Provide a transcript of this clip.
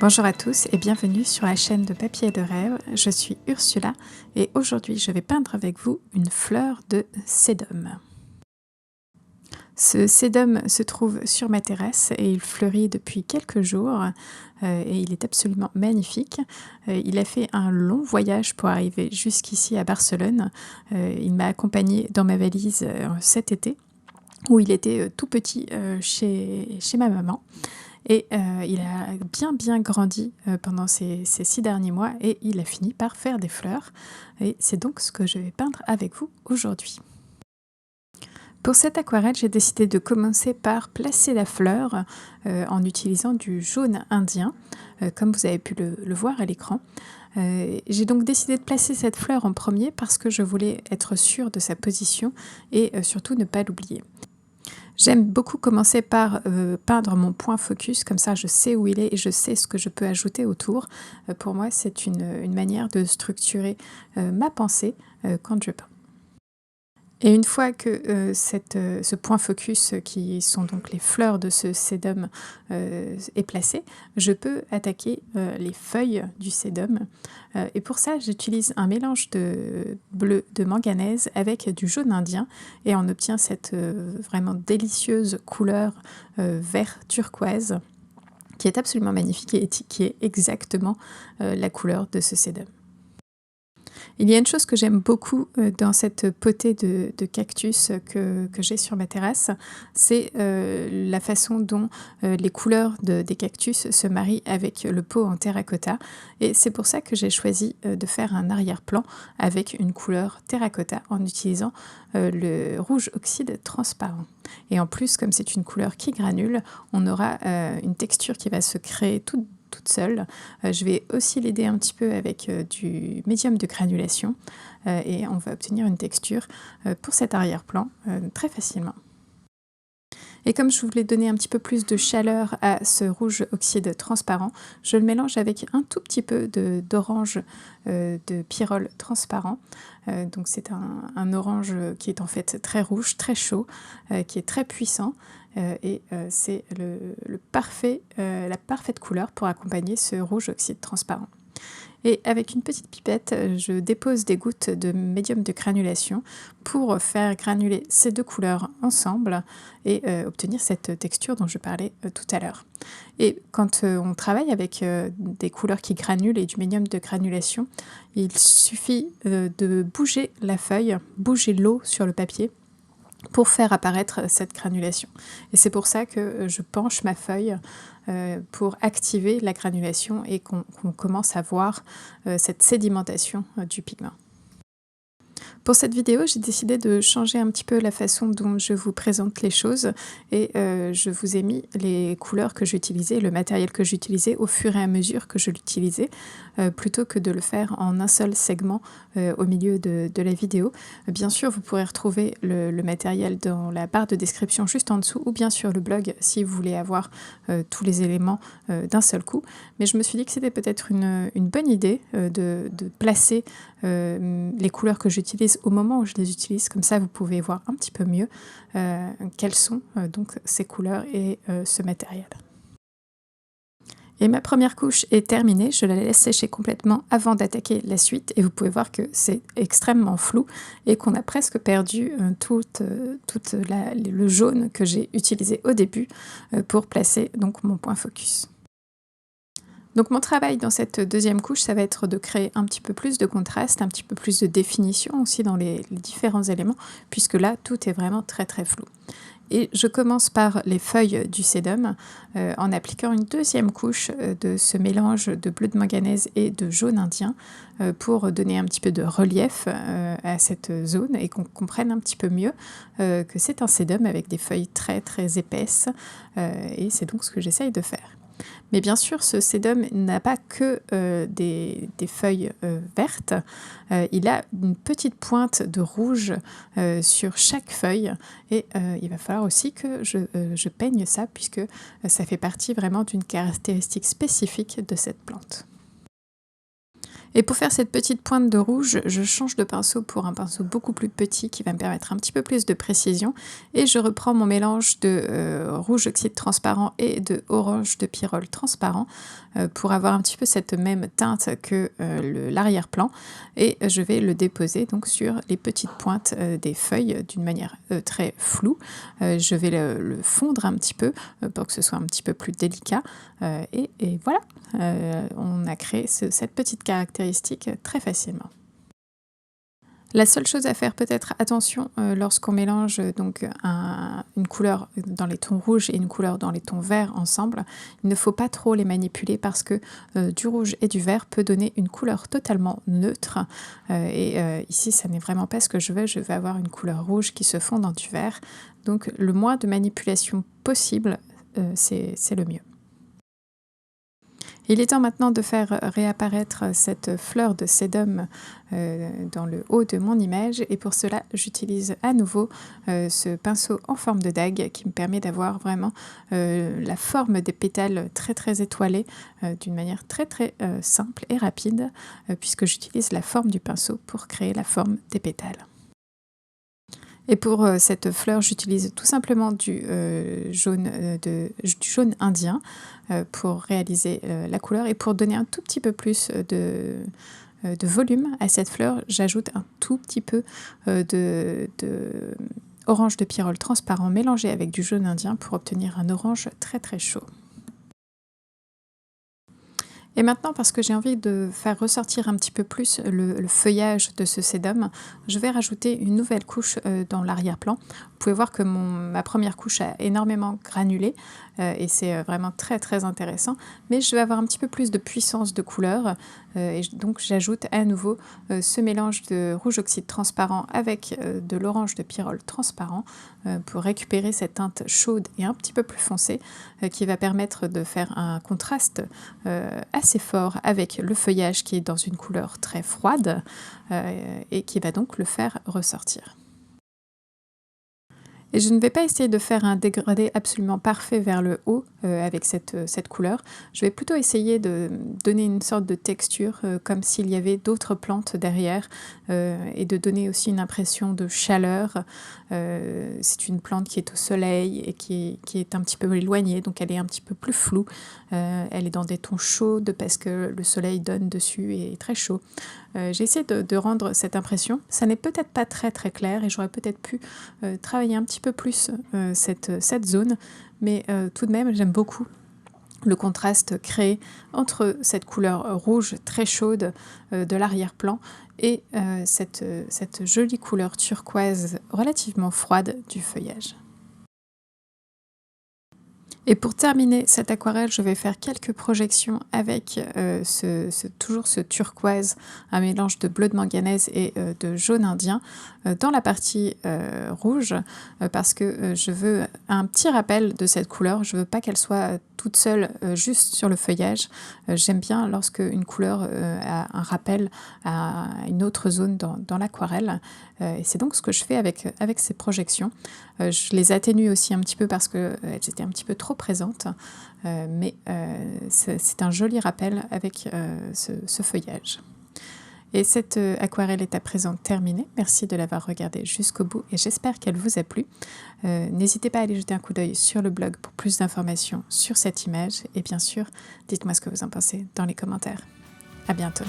Bonjour à tous et bienvenue sur la chaîne de Papier de Rêve. Je suis Ursula et aujourd'hui je vais peindre avec vous une fleur de sédum. Ce sédum se trouve sur ma terrasse et il fleurit depuis quelques jours et il est absolument magnifique. Il a fait un long voyage pour arriver jusqu'ici à Barcelone. Il m'a accompagné dans ma valise cet été où il était tout petit chez ma maman. Et il a bien grandi pendant ces 6 derniers mois et il a fini par faire des fleurs. Et c'est donc ce que je vais peindre avec vous aujourd'hui. Pour cette aquarelle, j'ai décidé de commencer par placer la fleur en utilisant du jaune indien, comme vous avez pu le voir à l'écran. J'ai donc décidé de placer cette fleur en premier parce que je voulais être sûre de sa position et surtout ne pas l'oublier. J'aime beaucoup commencer par peindre mon point focus, comme ça je sais où il est et je sais ce que je peux ajouter autour. Pour moi, c'est une manière de structurer ma pensée quand je peins. Et une fois que ce point focus, qui sont donc les fleurs de ce sédum, est placé, je peux attaquer les feuilles du sédum. Et pour ça, j'utilise un mélange de bleu de manganèse avec du jaune indien et on obtient cette vraiment délicieuse couleur vert turquoise qui est absolument magnifique et qui est exactement la couleur de ce sédum. Il y a une chose que j'aime beaucoup dans cette potée de cactus que j'ai sur ma terrasse, c'est la façon dont les couleurs des cactus se marient avec le pot en terracotta. Et c'est pour ça que j'ai choisi de faire un arrière-plan avec une couleur terracotta en utilisant le rouge oxyde transparent. Et en plus, comme c'est une couleur qui granule, on aura une texture qui va se créer toute seule. Je vais aussi l'aider un petit peu avec du médium de granulation et on va obtenir une texture pour cet arrière-plan très facilement. Et comme je voulais donner un petit peu plus de chaleur à ce rouge oxyde transparent, je le mélange avec un tout petit peu d'orange de pyrrole transparent. Donc c'est un orange qui est en fait très rouge, très chaud, qui est très puissant. Et c'est la parfaite couleur pour accompagner ce rouge oxyde transparent. Et avec une petite pipette, je dépose des gouttes de médium de granulation pour faire granuler ces deux couleurs ensemble et obtenir cette texture dont je parlais tout à l'heure. Et quand on travaille avec des couleurs qui granulent et du médium de granulation, il suffit de bouger la feuille, bouger l'eau sur le papier pour faire apparaître cette granulation. Et c'est pour ça que je penche ma feuille pour activer la granulation et qu'on commence à voir cette sédimentation du pigment. Pour cette vidéo, j'ai décidé de changer un petit peu la façon dont je vous présente les choses et je vous ai mis les couleurs que j'utilisais, le matériel que j'utilisais au fur et à mesure que je l'utilisais, plutôt que de le faire en un seul segment au milieu de la vidéo. Bien sûr, vous pourrez retrouver le matériel dans la barre de description juste en dessous ou bien sur le blog si vous voulez avoir tous les éléments d'un seul coup. Mais je me suis dit que c'était peut-être une bonne idée de placer les couleurs que j'utilise au moment où je les utilise, comme ça vous pouvez voir un petit peu mieux quelles sont donc ces couleurs et ce matériel. Et ma première couche est terminée, je la laisse sécher complètement avant d'attaquer la suite et vous pouvez voir que c'est extrêmement flou et qu'on a presque perdu tout le jaune que j'ai utilisé au début pour placer donc mon point focus. Donc mon travail dans cette deuxième couche, ça va être de créer un petit peu plus de contraste, un petit peu plus de définition aussi dans les différents éléments, puisque là, tout est vraiment très flou. Et je commence par les feuilles du sédum en appliquant une deuxième couche de ce mélange de bleu de manganèse et de jaune indien pour donner un petit peu de relief à cette zone et qu'on comprenne un petit peu mieux que c'est un sédum avec des feuilles très épaisses et c'est donc ce que j'essaye de faire. Mais bien sûr, ce sédum n'a pas que des feuilles vertes, il a une petite pointe de rouge sur chaque feuille et il va falloir aussi que je peigne ça puisque ça fait partie vraiment d'une caractéristique spécifique de cette plante. Et pour faire cette petite pointe de rouge, je change de pinceau pour un pinceau beaucoup plus petit qui va me permettre un petit peu plus de précision. Et je reprends mon mélange de rouge oxyde transparent et de orange de pyrrole transparent pour avoir un petit peu cette même teinte que l'arrière-plan. Et je vais le déposer donc sur les petites pointes des feuilles d'une manière très floue. Je vais le fondre un petit peu pour que ce soit un petit peu plus délicat. Et voilà, on a créé cette petite caractéristique très facilement. La seule chose à faire peut-être attention lorsqu'on mélange donc une couleur dans les tons rouges et une couleur dans les tons verts ensemble, il ne faut pas trop les manipuler parce que du rouge et du vert peut donner une couleur totalement neutre ici ça n'est vraiment pas ce que je veux avoir une couleur rouge qui se fond dans du vert, donc le moins de manipulation possible c'est le mieux. Il est temps maintenant de faire réapparaître cette fleur de sédum dans le haut de mon image et pour cela j'utilise à nouveau ce pinceau en forme de dague qui me permet d'avoir vraiment la forme des pétales très étoilée d'une manière très simple et rapide puisque j'utilise la forme du pinceau pour créer la forme des pétales. Et pour cette fleur, j'utilise tout simplement du jaune indien pour réaliser la couleur. Et pour donner un tout petit peu plus de volume à cette fleur, j'ajoute un tout petit peu de orange de pyrrole transparent mélangé avec du jaune indien pour obtenir un orange très chaud. Et maintenant, parce que j'ai envie de faire ressortir un petit peu plus le feuillage de ce sédum, je vais rajouter une nouvelle couche dans l'arrière-plan. Vous pouvez voir que ma première couche a énormément granulé et c'est vraiment très intéressant. Mais je vais avoir un petit peu plus de puissance de couleur et donc j'ajoute à nouveau ce mélange de rouge oxyde transparent avec de l'orange de pyrrole transparent pour récupérer cette teinte chaude et un petit peu plus foncée qui va permettre de faire un contraste assez fort avec le feuillage qui est dans une couleur très froide et qui va donc le faire ressortir. Et je ne vais pas essayer de faire un dégradé absolument parfait vers le haut avec cette couleur. Je vais plutôt essayer de donner une sorte de texture comme s'il y avait d'autres plantes derrière et de donner aussi une impression de chaleur. C'est une plante qui est au soleil et qui est un petit peu éloignée, donc elle est un petit peu plus floue. Elle est dans des tons chauds parce que le soleil donne dessus et est très chaud. J'ai essayé de rendre cette impression. Ça n'est peut-être pas très clair et j'aurais peut-être pu travailler un petit peu plus cette zone, mais tout de même j'aime beaucoup le contraste créé entre cette couleur rouge très chaude de l'arrière-plan et cette jolie couleur turquoise relativement froide du feuillage. Et pour terminer cette aquarelle, je vais faire quelques projections avec toujours ce turquoise, un mélange de bleu de manganèse et de jaune indien dans la partie rouge parce que je veux un petit rappel de cette couleur. Je ne veux pas qu'elle soit toute seule juste sur le feuillage. J'aime bien lorsque une couleur a un rappel à une autre zone dans l'aquarelle. Et c'est donc ce que je fais avec ces projections. Je les atténue aussi un petit peu parce qu'elles étaient un petit peu trop présentes, mais c'est un joli rappel avec ce feuillage. Et cette aquarelle est à présent terminée. Merci de l'avoir regardée jusqu'au bout et j'espère qu'elle vous a plu. N'hésitez pas à aller jeter un coup d'œil sur le blog pour plus d'informations sur cette image et bien sûr, dites-moi ce que vous en pensez dans les commentaires. À bientôt.